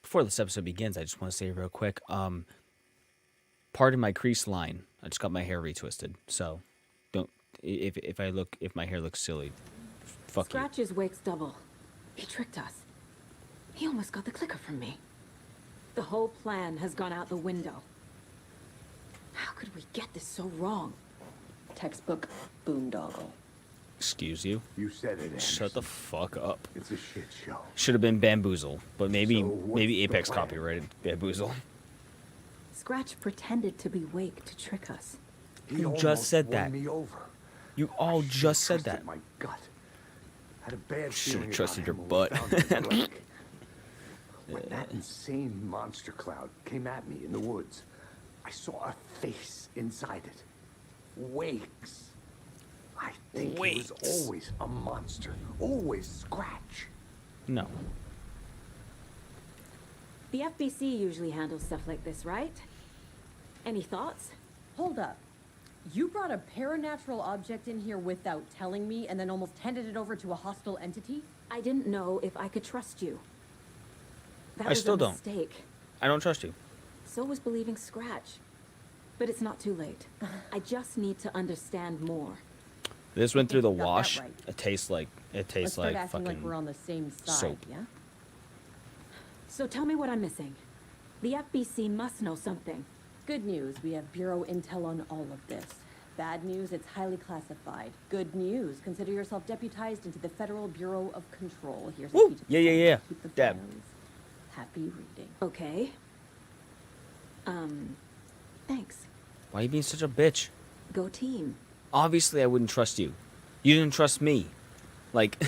before this episode begins, I just want to say real quick, pardon my crease line. I just got my hair retwisted, so don't if my hair looks silly, fuck you. Scratches wakes double. He tricked us. He almost got the clicker from me. The whole plan has gone out the window. How could we get this so wrong? Textbook boondoggle. Excuse you. You said it, Anderson. Shut the fuck up. It's a shit show. Should have been Bamboozle, but maybe So what's maybe the Apex plan? copyrighted Bamboozle. Scratch pretended to be Wake to trick us. He You almost just said won that. Me over. You all I should've just said trusted that. My gut. Had a bad Should've feeling trusted about your him butt. when we found him in the lake. When that insane monster cloud came at me in the woods, I saw a face inside it. Wakes. I think he was Wakes. always a monster. Always Scratch. No. The FBC usually handles stuff like this, right? Any thoughts? Hold up. You brought a paranatural object in here without telling me and then almost handed it over to a hostile entity? I didn't know if I could trust you. That I was still a don't. mistake. I don't trust you. So was believing Scratch. But it's not too late. I just need to understand more. This went through the You got that wash. right. It tastes like Let's start acting fucking like we're on the same side, soap. yeah? So tell me what I'm missing. The FBC must know something. Good news, we have Bureau intel on all of this. Bad news, it's highly classified. Good news, consider yourself deputized into the Federal Bureau of Control. Here's a Woo! key to the Yeah, yeah, file. yeah. Keep the Dab. files. Happy reading. Okay. Thanks. Why are you being such a bitch? Go team. Obviously, I wouldn't trust you. You didn't trust me. Like,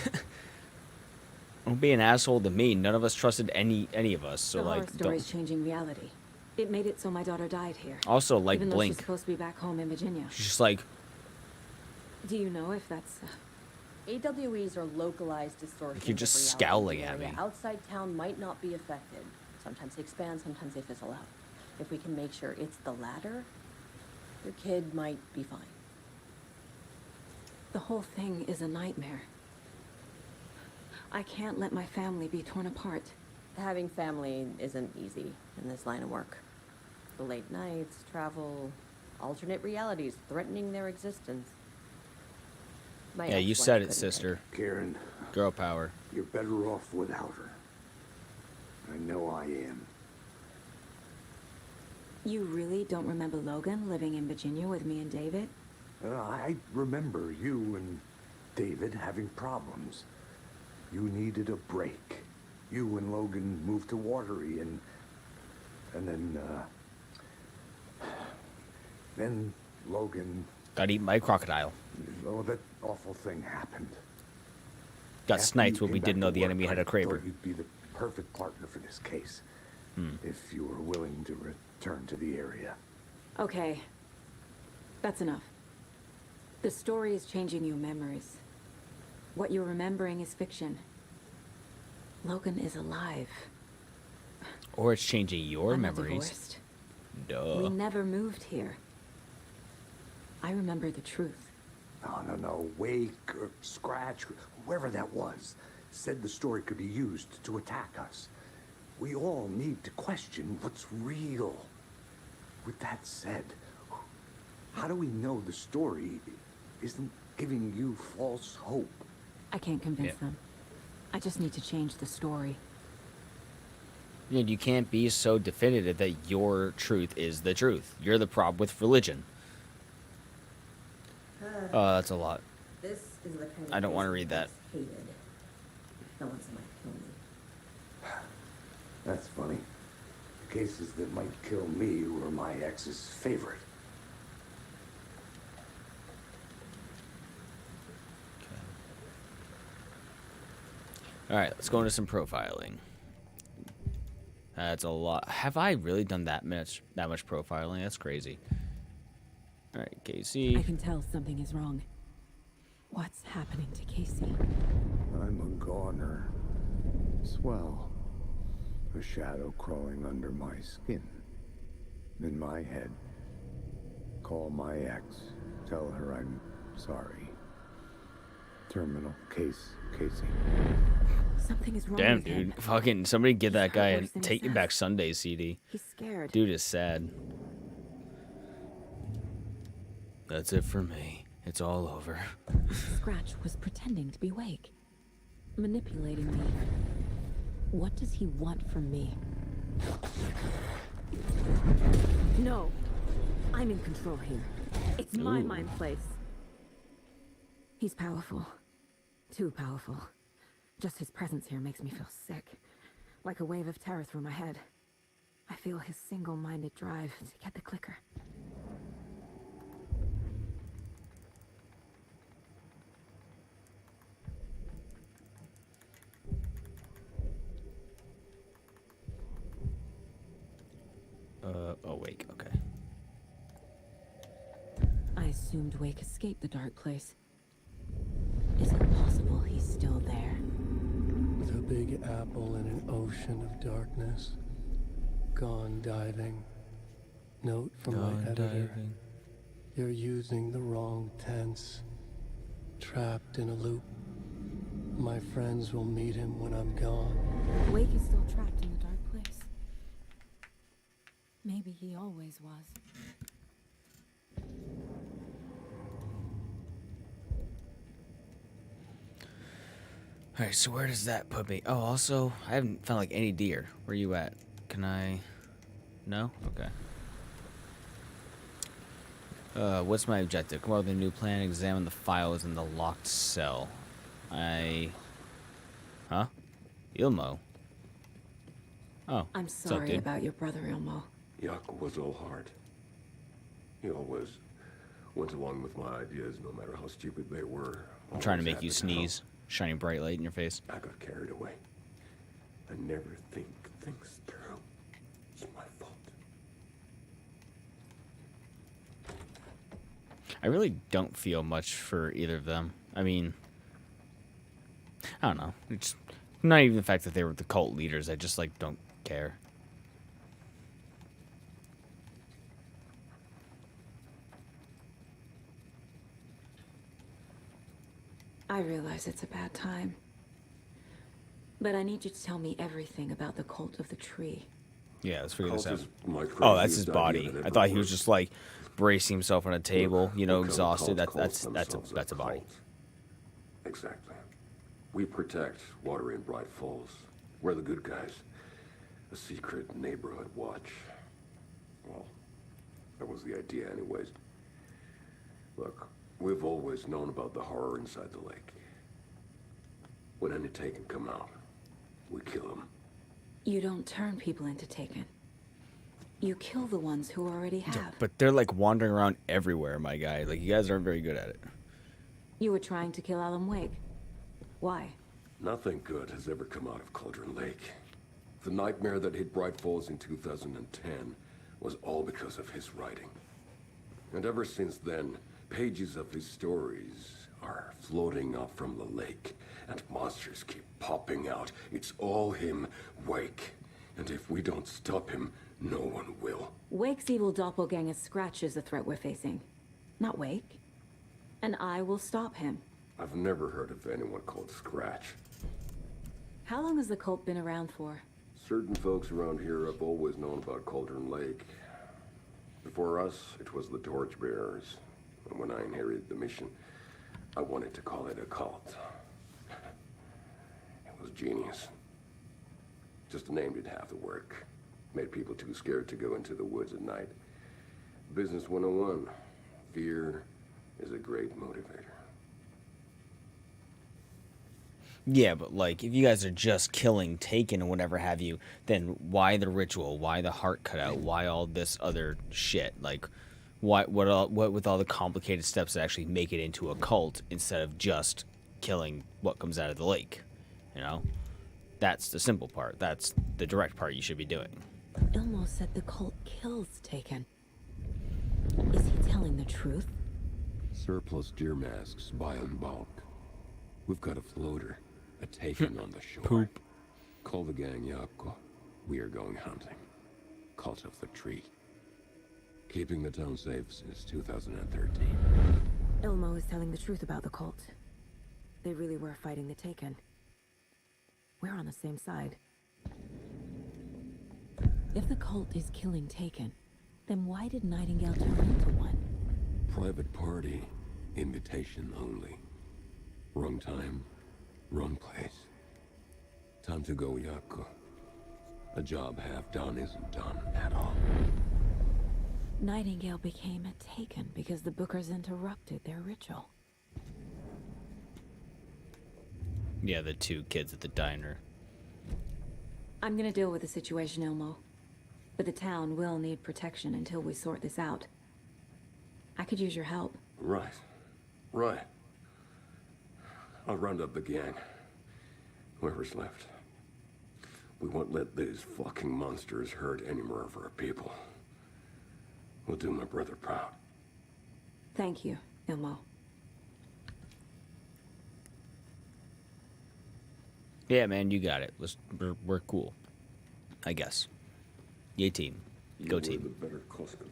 don't be an asshole to me. None of us trusted any of us. So The horror like, story's don't. changing reality. It made it so my daughter died here. Also, like even though Blink. she's supposed to be back home in Virginia. She's just like, Do you know if that's... AWEs are localized distortions. You're just of reality. scowling The at area me. Outside town might not be affected. Sometimes they expand, sometimes they fizzle out. If we can make sure it's the latter, your kid might be fine. The whole thing is a nightmare. I can't let my family be torn apart. Having family isn't easy in this line of work. The late nights, travel, alternate realities threatening their existence. My yeah, you ex-wife said it, couldn't sister. Karen, Girl power. you're better off without her. I know I am. You really don't remember Logan living in Virginia with me and David? I remember you and David having problems. You needed a break. You and Logan moved to Watery and then Logan, Got eaten by a crocodile. oh, that awful thing happened. Got After sniped you when we came didn't back know to the work, enemy had I a Kraber. thought you'd be the perfect partner for this case. If you were willing to return to the area. Okay. That's enough. The story is changing your memories. What you're remembering is fiction. Logan is alive. Or it's changing your I'm not memories. divorced. Duh. We never moved here. I remember the truth. No. Wake or Scratch, whoever that was, said the story could be used to attack us. We all need to question what's real. With that said, how do we know the story isn't giving you false hope? I can't convince Yeah. them. I just need to change the story. And you can't be so definitive that your truth is the truth. You're the problem with religion. That's a lot. This is the kind of I don't wanna case read that. that's hated. No one's might kill me. That's funny. The cases that might kill me were my ex's favorite. All right, let's go into some profiling. That's a lot. Have I really done that much profiling? That's crazy. All right, I Casey. can tell something is wrong. What's happening to Casey? I'm a goner. Swell. A shadow crawling under my skin. In my head. Call my ex. Tell her I'm sorry. Terminal case Casey. Something is wrong Damn, with him. dude. Fucking somebody get that He's guy hurt and worse than he Take You sounds. Back Sunday CD. He's scared. Dude is sad. That's it for me. It's all over. Scratch was pretending to be Wake. Manipulating me. What does he want from me? No. I'm in control here. It's my Ooh. mind place. He's powerful. Too powerful. Just his presence here makes me feel sick. Like a wave of terror through my head. I feel his single-minded drive to get the clicker. Oh, Wake, okay. I assumed Wake escaped the dark place. Is it possible he's still there? The big apple in an ocean of darkness. Gone diving. Note from my editor. You're using the wrong tense. Trapped in a loop. My friends will meet him when I'm gone. Wake is still trapped in the dark place. Maybe he always was. Alright, so where does that put me? Oh, also, I haven't found, like, any deer. Where you at? Can I... No? Okay. What's my objective? Come up with a new plan, examine the files in the locked cell. Huh? Ilmo. Oh, I'm what's up, sorry dude? about your brother, Ilmo. Yuck was all hard. He always went along with my ideas, no matter how stupid they were. I'm trying to Always make you happy to help. sneeze. Shining bright light in your face. I got carried away. I never think things through. It's my fault. I really don't feel much for either of them. I mean, I don't know. It's not even the fact that they were the cult leaders. I just, like, don't care. I realize it's a bad time. But I need you to tell me everything about the cult of the tree. Yeah, let's figure this Cult out. is my Oh, that's his craziest idea body. that I ever thought he was worked. just like bracing himself on a table, Look, you know, what kind of exhausted. cult That's calls themselves a body. cult? Exactly. We protect water in Bright Falls. We're the good guys. A secret neighborhood watch. Well, that was the idea anyways. Look, we've always known about the horror inside the lake. When any Taken come out, we kill them. You don't turn people into Taken. You kill the ones who already have. But they're like wandering around everywhere, my guy. Like, you guys aren't very good at it. You were trying to kill Alan Wake. Why? Nothing good has ever come out of Cauldron Lake. The nightmare that hit Bright Falls in 2010 was all because of his writing. And ever since then, pages of his stories are floating up from the lake, and monsters keep popping out. It's all him, Wake. And if we don't stop him, no one will. Wake's evil doppelganger Scratch is the threat we're facing. Not Wake. And I will stop him. I've never heard of anyone called Scratch. How long has the cult been around for? Certain folks around here have always known about Cauldron Lake. Before us, it was the Torchbearers. And when I inherited the mission, I wanted to call it a cult. It was genius. Just a name did half the work. Made people too scared to go into the woods at night. Business 101. Fear is a great motivator. Yeah, but like, if you guys are just killing Taken or whatever have you, then why the ritual? Why the heart cutout? Why all this other shit? Like, what with all the complicated steps that actually make it into a cult instead of just killing what comes out of the lake? You know, that's the simple part. That's the direct part you should be doing. Ilmo said the cult kills Taken. Is he telling the truth? Surplus deer masks, buy in bulk. We've got a floater, a Taken on the shore. Poop. Call the gang Yapko. We are going hunting. Cult of the Tree. Keeping the town safe since 2013. Ilmo is telling the truth about the cult. They really were fighting the Taken. We're on the same side. If the cult is killing Taken, then why did Nightingale turn into one? Private party, invitation only. Wrong time, wrong place. Time to go, Yaku. A job half done isn't done at all. Nightingale became a Taken because the Bookers interrupted their ritual. Yeah, the two kids at the diner. I'm gonna deal with the situation, Ilmo. But the town will need protection until we sort this out. I could use your help. Right. I'll round up the gang. Whoever's left. We won't let these fucking monsters hurt any more of our people. We'll do my brother proud. Thank you, Ilmo. Yeah, man, you got it. We're cool. I guess. Yay, team. Go You team. were the better Koskov.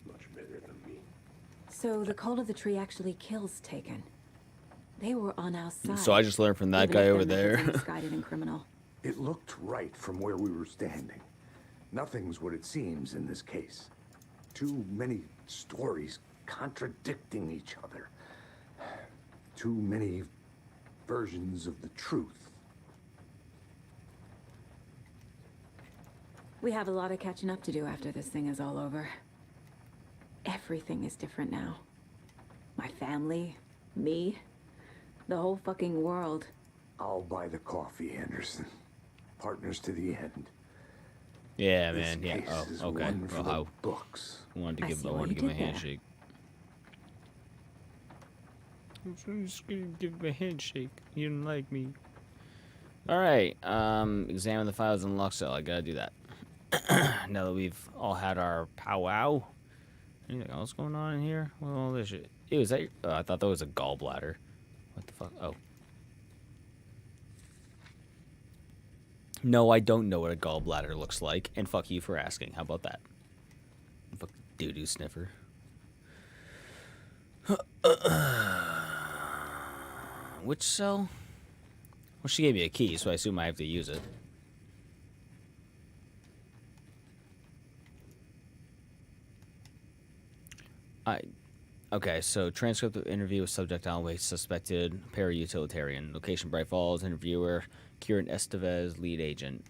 Much better than me. So the Cult of the Tree actually kills Taken. They were on our side. So I just learned from that even guy if over their there. methods are misguided and criminal. It looked right from where we were standing. Nothing's what it seems in this case. Too many stories contradicting each other. Too many versions of the truth. We have a lot of catching up to do after this thing is all over. Everything is different now. My family, me, the whole fucking world. I'll buy the coffee, Anderson. Partners to the end. Yeah, This man. Yeah. case Oh, is okay. one for Well, the how books. I wanted to I give see I what wanted to you give him a did there. handshake. I'm just gonna give him a handshake. You didn't like me. Alright, examine the files in the lock cell. I gotta do that. Now that we've all had our powwow. Anything else going on in here? Well, all this shit. Ew, is that I thought that was a gallbladder. What the fuck? Oh. No, I don't know what a gallbladder looks like, and fuck you for asking. How about that? Fuck doo-doo sniffer. Which cell? Well, she gave me a key, so I assume I have to use it. Okay, so transcript of interview with subject Alan Wake, suspected para-utilitarian. Location Bright Falls, interviewer Kieran Estevez, lead agent.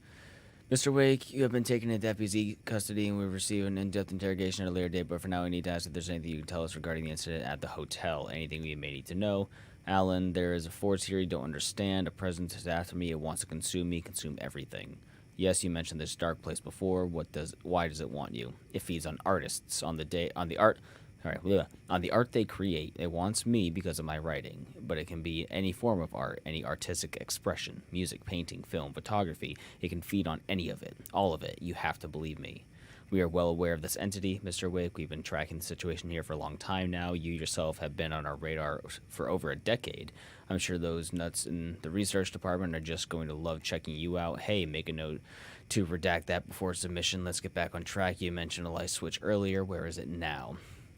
Mr. Wake, you have been taken into FBZ custody and we've received an in-depth interrogation at a later date, but for now I need to ask if there's anything you can tell us regarding the incident at the hotel. Anything we may need to know. Alan, there is a force here you don't understand. A presence is after me. It wants to consume me, consume everything. Yes, you mentioned this dark place before. Why does it want you? It feeds on artists, on the art they create. It wants me because of my writing, but it can be any form of art, any artistic expression, music, painting, film, photography. It can feed on any of it, all of it. You have to believe me. We are well aware of this entity, Mr. Wake. We've been tracking the situation here for a long time now. You yourself have been on our radar for over a decade. I'm sure those nuts in the research department are just going to love checking you out. Hey, make a note to redact that before submission. Let's get back on track. You mentioned a light switch earlier. Where is it now?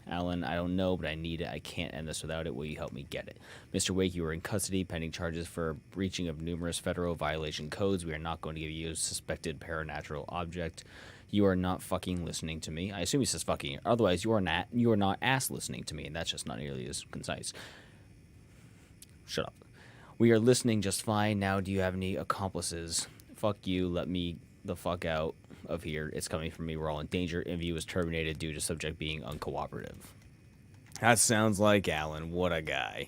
Alan, I don't know, but I need it. I can't end this without it. Will you help me get it? Mr. Wake, you are in custody pending charges for breaching of numerous federal violation codes. We are not going to give you a suspected paranatural object. You are not fucking listening to me. I assume he says fucking. Otherwise, you are not ass listening to me, and that's just not nearly as concise. Shut up. We are listening just fine. Now, do you have any accomplices? Fuck you. Let me the fuck out of here. It's coming from me. We're all in danger. Interview was terminated due to subject being uncooperative. That sounds like Alan. What a guy.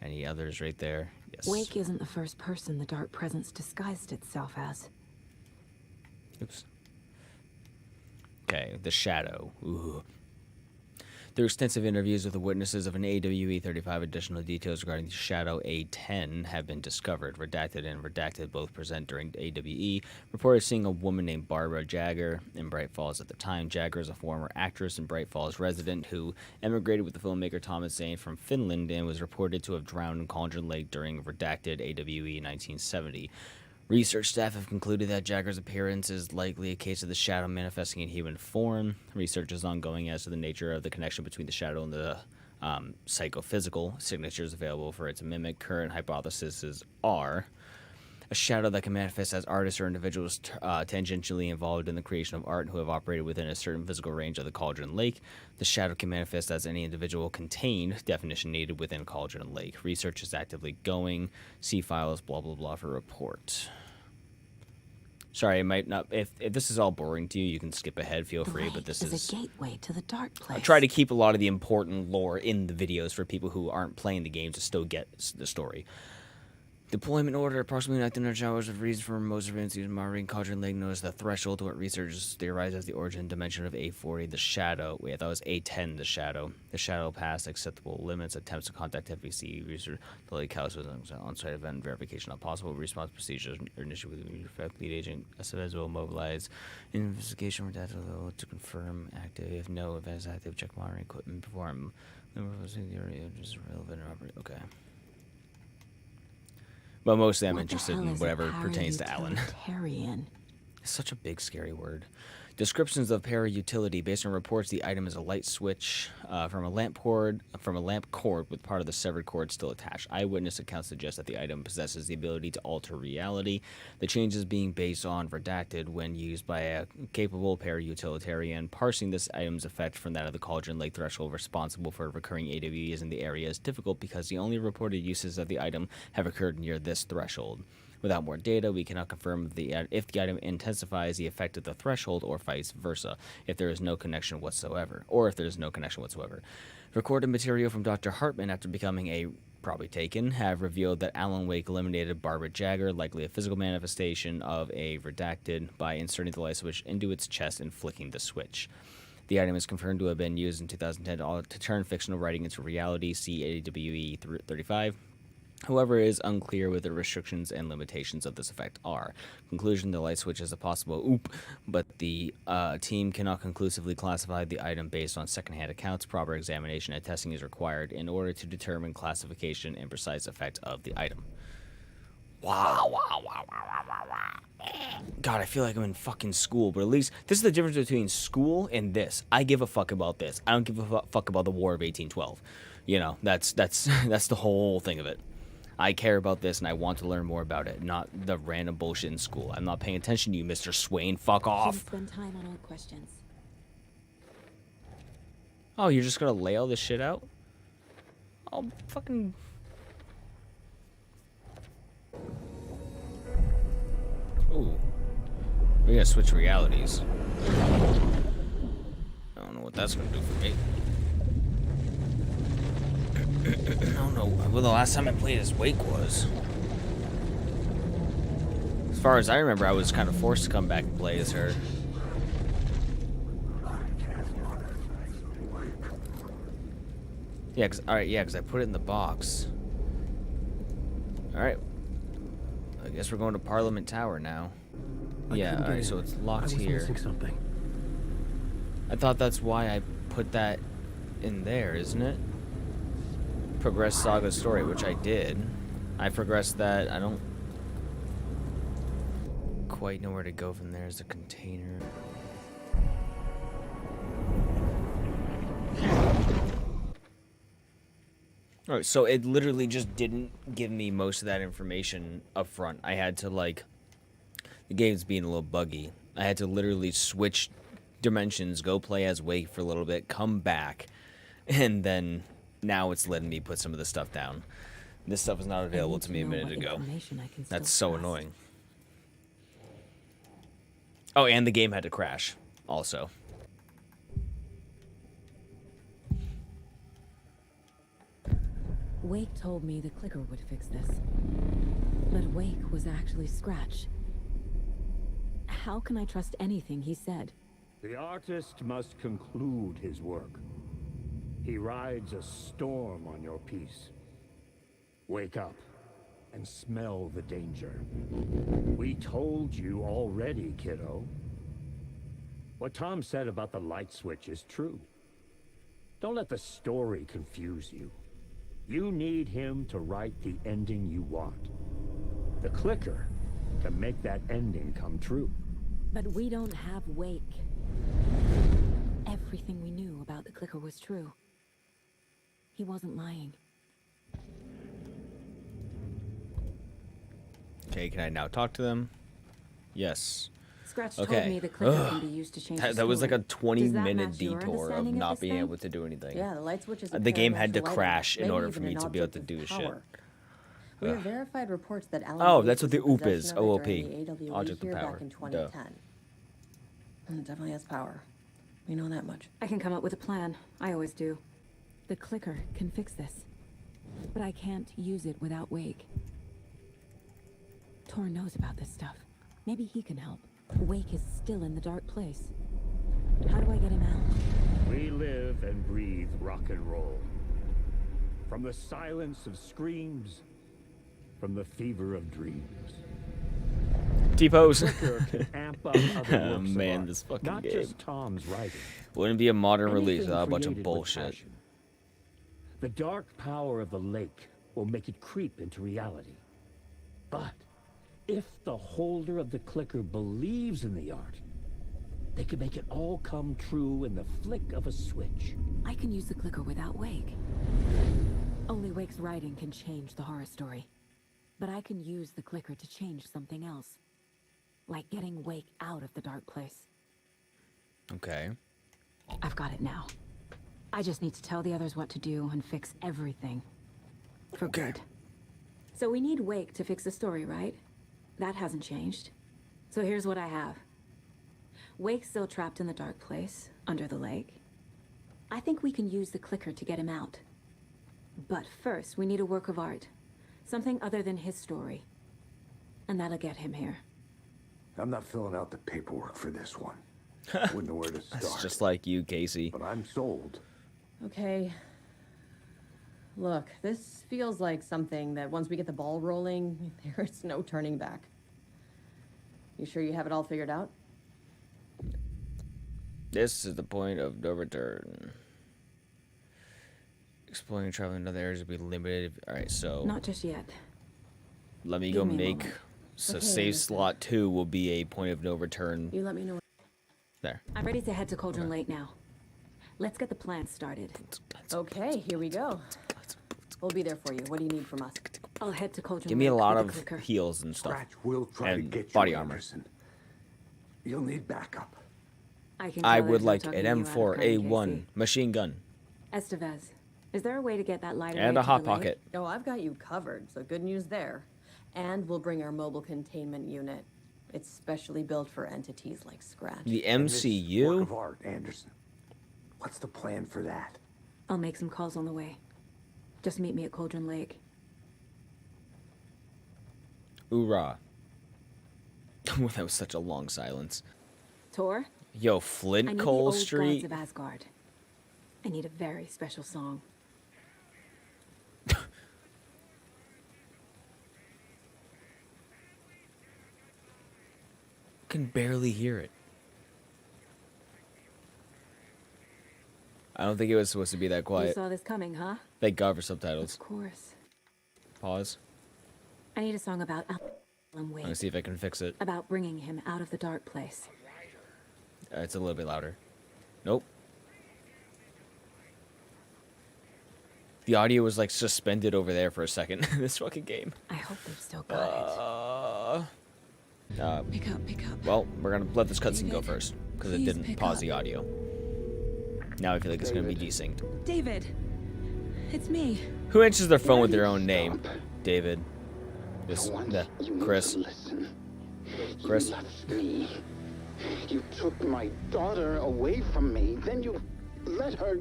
Any others right there? Yes. Wake isn't the first person the dark presence disguised itself as. Oops. Okay, the Shadow. Ooh. Through extensive interviews with the witnesses of an AWE 35, additional details regarding the Shadow A10 have been discovered. Redacted and redacted both present during AWE. Reported seeing a woman named Barbara Jagger in Bright Falls at the time. Jagger is a former actress and Bright Falls resident who emigrated with the filmmaker Thomas Zane from Finland and was reported to have drowned in Cauldron Lake during redacted AWE in 1970. Research staff have concluded that Jagger's appearance is likely a case of the Shadow manifesting in human form. Research is ongoing as to the nature of the connection between the Shadow and the psychophysical signatures available for its mimic. Current hypotheses are a shadow that can manifest as artists or individuals tangentially involved in the creation of art who have operated within a certain physical range of the Cauldron Lake. The shadow can manifest as any individual contained, definition needed within Cauldron Lake. Research is actively going. See files, blah, blah, blah for report. Sorry, it might not. If this is all boring to you, you can skip ahead. Feel free, but this is a gateway to the dark place. I try to keep a lot of the important lore in the videos for people who aren't playing the game to still get the story. Deployment order, approximately 1900 hours of reason for most events using Marine Cauldron Lake known as the threshold to what researchers theorize as the origin dimension of A40, the shadow. Wait, I thought it was A10, the shadow. The shadow past acceptable limits, attempts to contact FBC, research, the lake house was on-site event, verification not possible, response procedures, or initially with the lead agent, SFS will mobilize, investigation for data to confirm active, if no event is active, check monitoring equipment, perform, okay. But mostly I'm interested in whatever pertains to Alan. It's such a big, scary word. Descriptions of para-utility. Based on reports, the item is a light switch from a lamp cord with part of the severed cord still attached. Eyewitness accounts suggest that the item possesses the ability to alter reality. The changes being based on redacted when used by a capable para-utilitarian. Parsing this item's effect from that of the Cauldron Lake threshold responsible for recurring AWEs in the area is difficult because the only reported uses of the item have occurred near this threshold. Without more data, we cannot confirm if the item intensifies the effect of the threshold or vice versa, if there is no connection whatsoever, Recorded material from Dr. Hartman after becoming probably taken, have revealed that Alan Wake eliminated Barbara Jagger, likely a physical manifestation of a redacted, by inserting the light switch into its chest and flicking the switch. The item is confirmed to have been used in 2010 to turn fictional writing into reality, see AWE 35. However, it is unclear what the restrictions and limitations of this effect are. Conclusion, the light switch is a possible but the team cannot conclusively classify the item based on secondhand accounts. Proper examination and testing is required in order to determine classification and precise effect of the item. Wow. God, I feel like I'm in fucking school, but at least this is the difference between school and this. I give a fuck about this. I don't give a fuck about the War of 1812. You know, that's the whole thing of it. I care about this and I want to learn more about it, not the random bullshit in school. I'm not paying attention to you, Mr. Swain. Fuck off. Spend time on old questions. Oh, you're just gonna lay all this shit out? Oh, fucking... Ooh. We're gonna switch realities. I don't know what that's gonna do for me. I don't know when the last time I played as Wake was. As far as I remember, I was kind of forced to come back and play as her. Yeah, because I put it in the box. Alright. I guess we're going to Parliament Tower now. Yeah, alright, so it's locked here. Missing something. I thought that's why I put that in there, isn't it? Progress Saga story, which I did. I progressed that. I don't quite know where to go from there. There's a container. Alright, so it literally just didn't give me most of that information up front. I had to, like, the game's being a little buggy. I had to literally switch dimensions, go play as Wake for a little bit, come back, and then now it's letting me put some of the stuff down. This stuff was not available to me a minute ago. That's so annoying. Oh, and the game had to crash, also. Wake told me the clicker would fix this. But Wake was actually Scratch. How can I trust anything he said? The artist must conclude his work. He rides a storm on your piece. Wake up and smell the danger. We told you already, kiddo. What Tom said about the light switch is true. Don't let the story confuse you. You need him to write the ending you want. The clicker can make that ending come true. But we don't have Wake. Everything we knew about the clicker was true. He wasn't lying. Okay, can I now talk to them? Yes. Scratch Okay. told me the clicker can be used to change the That was like a story. Does that 20-minute match your detour of understanding not this being thing? able to do anything. Yeah, the light switch is a The game paradox had to lighting, crash in maybe order for even me an to be able to object do of shit. power. We have verified reports that Alan Oh, Gates that's what the was in OOP possession is. of it OOP. during the AWE Object of here power. back in Duh. 2010. And it definitely has power. We know that much. I can come up with a plan. I always do. The clicker can fix this. But I can't use it without Wake. Tor knows about this stuff. Maybe he can help. Wake is still in the dark place. How do I get him out? We live and breathe rock and roll. From the silence of screams, from the fever of dreams. T-pose. Clicker can amp up other Oh, works of man, art, this fucking not game. just Tom's writing. Wouldn't be a modern release Anything without a bunch of created with bullshit. passion. The dark power of the lake will make it creep into reality. But if the holder of the clicker believes in the art, they can make it all come true in the flick of a switch. I can use the clicker without Wake. Only Wake's writing can change the horror story. But I can use the clicker to change something else. Like getting Wake out of the dark place. Okay. I've got it now. I just need to tell the others what to do and fix everything. For good. So we need Wake to fix the story, right? That hasn't changed. So here's what I have. Wake's still trapped in the dark place, under the lake. I think we can use the clicker to get him out. But first, we need a work of art. Something other than his story. And that'll get him here. I'm not filling out the paperwork for this one. Wouldn't know where to start. That's just like you, Casey. But I'm sold. Okay. Look, this feels like something that once we get the ball rolling, there is no turning back. You sure you have it all figured out? This is the point of no return. Exploring and traveling to other areas will be limited. Alright, so Not just yet. let me Give go me a make... moment. So Okay, save listen. slot 2 will be a point of no return. You let me know. There. I'm ready to head to Cauldron Lake now. Let's get the plan started. Okay, here we go. We'll be there for you. What do you need from us? I'll head to Cauldron Give me a Lake lot with the of clicker. heals and stuff. Scratch will try to And get body you, armor. Anderson. You'll need backup. I can I tell would there's no like talking an you out of M4A1 Crown machine gun KC. Estevez, is there a way to get that lighter and a hot pocket. Oh, I've got you covered, so good news there. And we'll bring our mobile containment unit. It's specially built for entities like Scratch. The And this work MCU? of art, Anderson. What's the plan for that? I'll make some calls on the way. Just meet me at Cauldron Lake. Hoorah. That was such a long silence. Tor, Yo, I Flint need the Coal old Street. gods of Asgard. I need a very special song. Can barely hear it. I don't think it was supposed to be that You quiet. saw this coming, huh? Thank God for subtitles. Of course. Pause. I need a song about Alan I'm Wake. gonna see if I can fix it. About bringing him out of the dark place. It's a little bit louder. Nope. The audio was like suspended over there for a second. This fucking game. I hope they've still got Pick up. Well, we're gonna let this cutscene go David, first because it please didn't pick pause up. the audio. Now I feel like it's gonna be desynced. David, it's me. Who answers their phone with their own name? David. This, You Chris. need to listen. Chris. You left me. You took my daughter away from me. Then you let her.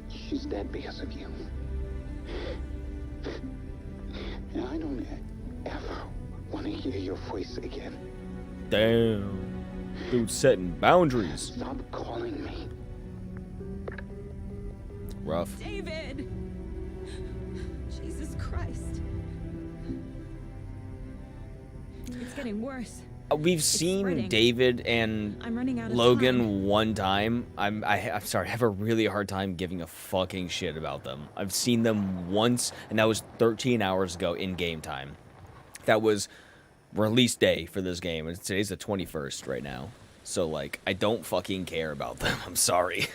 She's dead because of you. And I don't ever want to hear your voice again. Damn. Dude setting boundaries. Stop calling me. Rough. David! Jesus Christ. It's getting worse. We've seen spreading. David and I'm running out of Logan time. one time. I'm sorry, I have a really hard time giving a fucking shit about them. I've seen them once, and that was 13 hours ago in game time. That was release day for this game, and today's the 21st right now. So, like, I don't fucking care about them. I'm sorry.